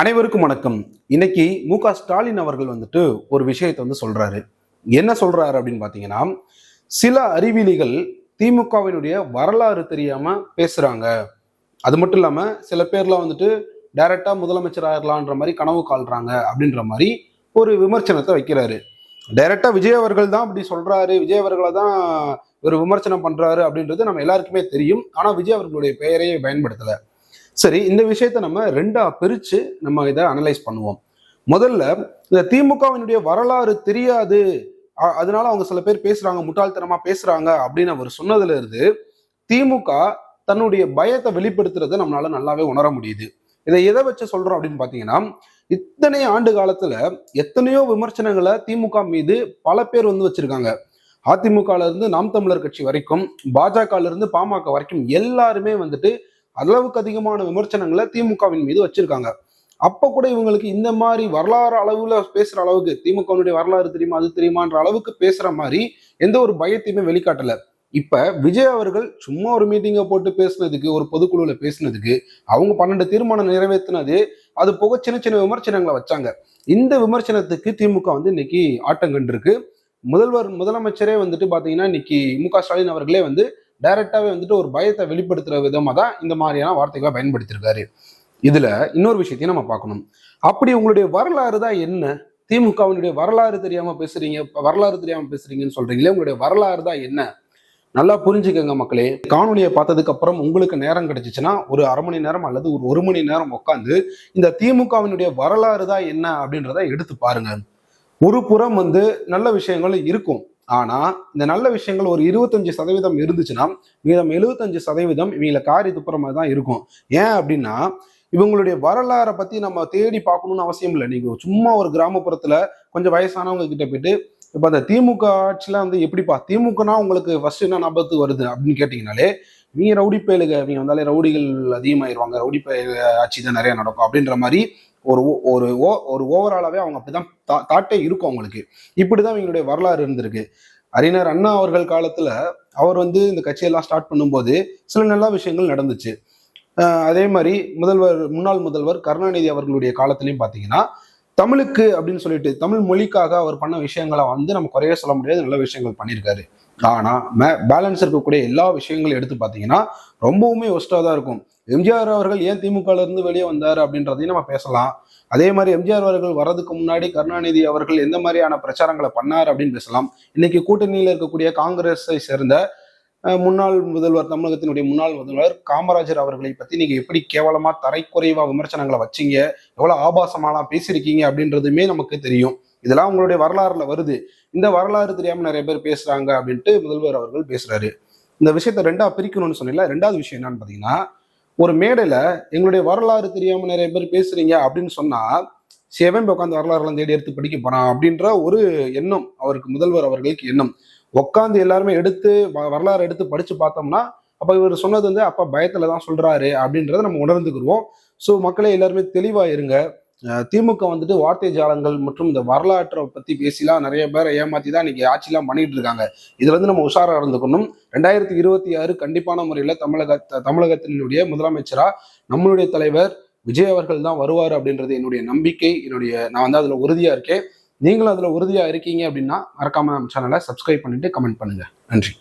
அனைவருக்கும் வணக்கம். இன்னைக்கு மு.க.ஸ்டாலின் அவர்கள் வந்துட்டு ஒரு விஷயத்தை சொல்றாரு. என்ன சொல்றாரு அப்படின்னு பாத்தீங்கன்னா, சில அறிவிலிகள் திமுகவினுடைய வரலாறு தெரியாம பேசுறாங்க. அது மட்டும் இல்லாம சில பேர்லாம் வந்துட்டு டைரக்டா முதலமைச்சர் ஆயிரலான்ற மாதிரி கனவு கால்றாங்க அப்படின்ற மாதிரி ஒரு விமர்சனத்தை வைக்கிறாரு. டைரக்டா விஜய் அவர்கள் தான் அப்படி சொல்றாரு, விஜய் அவர்களை தான் ஒரு விமர்சனம் பண்றாரு அப்படின்றது நம்ம எல்லாருக்குமே தெரியும். ஆனா விஜய் அவர்களுடைய பெயரையே பயன்படுத்தல. சரி, இந்த விஷயத்த நம்ம ரெண்டா பிரிச்சு நம்ம இதை அனலைஸ் பண்ணுவோம். முதல்ல இந்த திமுகவினுடைய வரலாறு தெரியாது, அதனால அவங்க சில பேர் பேசுறாங்க, முட்டாள்தனமா பேசுறாங்க அப்படின்னு அவர் சொன்னதுல இருந்து திமுக தன்னுடைய பயத்தை வெளிப்படுத்துறதை நம்மளால நல்லாவே உணர முடியுது. இதை எதை வச்சு சொல்றோம் அப்படின்னு பாத்தீங்கன்னா, இத்தனை ஆண்டு காலத்துல எத்தனையோ விமர்சனங்களை திமுக மீது பல பேர் வச்சிருக்காங்க. அதிமுகல இருந்து நாம் தமிழர் கட்சி வரைக்கும், பாஜக இருந்து பாமக வரைக்கும் எல்லாருமே அளவுக்கு அதிகமான விமர்சனங்களை திமுகவின் மீது வச்சிருக்காங்க. அப்ப கூட இவங்களுக்கு இந்த மாதிரி வரலாறு அளவுல பேசுற அளவுக்கு, திமுகவினுடைய வரலாறு தெரியுமா அது தெரியுமான்ற அளவுக்கு பேசுற மாதிரி எந்த ஒரு பயத்தையுமே வெளிக்காட்டல. இப்ப விஜய் அவர்கள் சும்மா ஒரு மீட்டிங்கை போட்டு பேசுனதுக்கு, ஒரு பொதுக்குழுல பேசுனதுக்கு, அவங்க 12 தீர்மானம் நிறைவேற்றினது, அது போக சின்ன சின்ன விமர்சனங்களை வச்சாங்க. இந்த விமர்சனத்துக்கு திமுக இன்னைக்கு ஆட்டம் கண்டிருக்கு. முதலமைச்சரே பாத்தீங்கன்னா இன்னைக்கு மு.க.ஸ்டாலின் அவர்களே டைரக்டாவே ஒரு பயத்தை வெளிப்படுத்துற விதமா தான் இந்த மாதிரியான வார்த்தைகளை பயன்படுத்தியிருக்காரு. இதுல இன்னொரு விஷயத்தையும் நம்ம பார்க்கணும். அப்படி உங்களுடைய வரலாறு தான் என்ன? திமுகவினுடைய வரலாறு தெரியாம பேசுறீங்க, வரலாறு தெரியாம பேசுறீங்கன்னு சொல்றீங்களே, உங்களுடைய வரலாறு தான் என்ன? நல்லா புரிஞ்சுக்கங்க மக்களே. காணொலியை பார்த்ததுக்கு அப்புறம் உங்களுக்கு நேரம் கிடைச்சிச்சுன்னா ஒரு அரை மணி நேரம் அல்லது ஒரு மணி நேரம் உட்காந்து இந்த திமுகவினுடைய வரலாறு தான் என்ன அப்படின்றத எடுத்து பாருங்க. ஒரு புறம் நல்ல விஷயங்கள் இருக்கும். ஆனா இந்த நல்ல விஷயங்கள் ஒரு 25% இருந்துச்சுன்னா மீதம் 75% இவங்களை காரி துப்புற மாதிரி தான் இருக்கும். ஏன் அப்படின்னா, இவங்களுடைய வரலாறை பத்தி நம்ம தேடி பார்க்கணும்னு அவசியம் இல்லை. நீங்க சும்மா ஒரு கிராமப்புறத்துல கொஞ்சம் வயசானவங்க கிட்ட போயிட்டு, இப்ப அந்த திமுக ஆட்சியில எப்படிப்பா திமுகனா உங்களுக்கு ஃபர்ஸ்ட் என்ன ஞாபகத்துக்கு வருது அப்படின்னு கேட்டீங்கனாலே, நீங்க ரவுடி பயலுக, நீங்க வந்தாலே ரவுடிகள் அதிகமாயிருவாங்க, ரவுடி பயல் ஆட்சி தான் நிறைய நடக்கும் அப்படின்ற மாதிரி ஒரு ஒரு ஒரு ஓவராலாவே அவங்க அப்படிதான் தாட்டே இருக்கும் அவங்களுக்கு. இப்படிதான் இவங்களுடைய வரலாறு இருந்திருக்கு. அறிஞர் அண்ணா அவர்கள் காலத்துல அவர் இந்த கட்சியெல்லாம் ஸ்டார்ட் பண்ணும்போது சில நல்ல விஷயங்கள் நடந்துச்சு. அதே மாதிரி முன்னாள் முதல்வர் கருணாநிதி அவர்களுடைய காலத்திலையும் பாத்தீங்கன்னா, தமிழுக்கு அப்படின்னு சொல்லிட்டு தமிழ் மொழிக்காக அவர் பண்ண விஷயங்களை நம்ம குறைய சொல்ல முடியாது, நல்ல விஷயங்கள் பண்ணியிருக்காரு. ஆனா பேலன்ஸ் இருக்கக்கூடிய எல்லா விஷயங்களும் எடுத்து பாத்தீங்கன்னா ரொம்பவுமே ஒஸ்டா தான் இருக்கும். எம்ஜிஆர் அவர்கள் ஏன் திமுகல இருந்து வெளியே வந்தாரு அப்படின்றதையும் நம்ம பேசலாம். அதே மாதிரி எம்ஜிஆர் அவர்கள் வர்றதுக்கு முன்னாடி கருணாநிதி அவர்கள் எந்த மாதிரியான பிரச்சாரங்களை பண்ணார் அப்படின்னு பேசலாம். இன்னைக்கு கூட்டணியில இருக்கக்கூடிய காங்கிரஸை சேர்ந்த முன்னாள் முதல்வர், தமிழகத்தினுடைய முன்னாள் முதல்வர் காமராஜர் அவர்களை பத்தி நீங்க எப்படி கேவலமா தரைக்குறைவா விமர்சனங்களை வச்சீங்க, எவ்வளவு ஆபாசமாலாம் பேசியிருக்கீங்க அப்படின்றதுமே நமக்கு தெரியும். இதெல்லாம் உங்களுடைய வரலாறுல வருது. இந்த வரலாறு தெரியாம நிறைய பேர் பேசுறாங்க அப்படின்ட்டு முதல்வர் அவர்கள் பேசுறாரு. இந்த விஷயத்த ரெண்டா பிரிக்கணும்னு சொன்னீங்களா. ரெண்டாவது விஷயம் என்னன்னு பாத்தீங்கன்னா, ஒரு மேடையில எங்களுடைய வரலாறு தெரியாம நிறைய பேர் பேசுறீங்க அப்படின்னு சொன்னா, சேவன் உட்காந்து வரலாறுலாம் தேடி எடுத்து படிக்க போறான் அப்படின்ற ஒரு எண்ணம் அவருக்கு, முதல்வர் அவர்களுக்கு எண்ணம். உட்காந்து எல்லாருமே வரலாறு எடுத்து படிச்சு பார்த்தோம்னா, அப்ப இவர் சொன்னது அப்ப பயத்துலதான் சொல்றாரு அப்படின்றத நம்ம உணர்ந்துக்குருவோம். ஸோ மக்களே, எல்லாருமே தெளிவா இருங்க. திமுக வார்த்தை ஜாலங்கள் மற்றும் இந்த வரலாற்றை பத்தி பேசிலாம் நிறைய பேரை ஏமாத்தி தான் இன்னைக்கு ஆட்சிலாம் பண்ணிட்டு இருக்காங்க. இதுல நம்ம உஷாரா இருந்துக்கணும். 2026 கண்டிப்பான முறையில தமிழகத்தினுடைய முதலமைச்சரா நம்மளுடைய தலைவர் விஜய் அவர்கள் தான் வருவார் அப்படின்றது என்னுடைய நம்பிக்கை. நான் அதுல உறுதியா இருக்கேன். நீங்களும் அதுல உறுதியா இருக்கீங்க அப்படின்னா மறக்காம நம்ம சேனலை சப்ஸ்கிரைப் பண்ணிட்டு கமெண்ட் பண்ணுங்க. நன்றி.